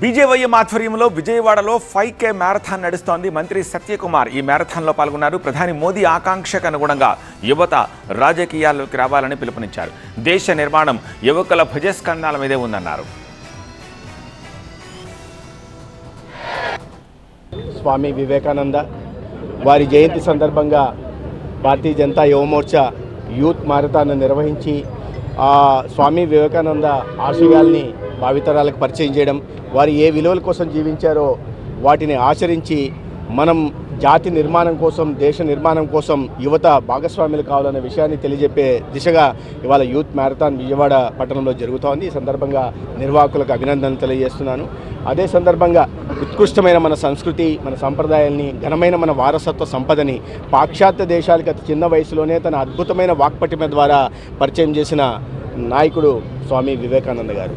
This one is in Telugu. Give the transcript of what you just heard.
బీజేవైఎం ఆధ్వర్యంలో విజయవాడలో 5K మ్యారథాన్ నడుస్తోంది. మంత్రి సత్యకుమార్ ఈ మ్యారథాన్లో పాల్గొన్నారు. ప్రధాని మోదీ ఆకాంక్షకు అనుగుణంగా యువత రాజకీయాల్లోకి రావాలని పిలుపునిచ్చారు. దేశ నిర్మాణం యువకుల భుజస్కంధాల మీదే ఉందన్నారు. స్వామి వివేకానంద వారి జయంతి సందర్భంగా భారతీయ జనతా యువమోర్చా యూత్ మ్యారథాన్ నిర్వహించి స్వామి వివేకానంద ఆశయాల్ని భావితరాలకు పరిచయం చేయడం, వారు ఏ విలువల కోసం జీవించారో వాటిని ఆచరించి మనం జాతి నిర్మాణం కోసం, దేశ నిర్మాణం కోసం యువత భాగస్వాములు కావాలనే విషయాన్ని తెలియజెప్పే దిశగా ఇవాళ యూత్ మ్యారథాన్ విజయవాడ పట్టణంలో జరుగుతోంది. ఈ సందర్భంగా నిర్వాహకులకు అభినందనలు తెలియజేస్తున్నాను. అదే సందర్భంగా ఉత్కృష్టమైన మన సంస్కృతి, మన సంప్రదాయాల్ని, ఘనమైన మన వారసత్వ సంపదని పాశ్చాత్య దేశాలకు అతి చిన్న వయసులోనే తన అద్భుతమైన వాక్పటిమ ద్వారా పరిచయం చేసిన నాయకుడు స్వామి వివేకానంద గారు.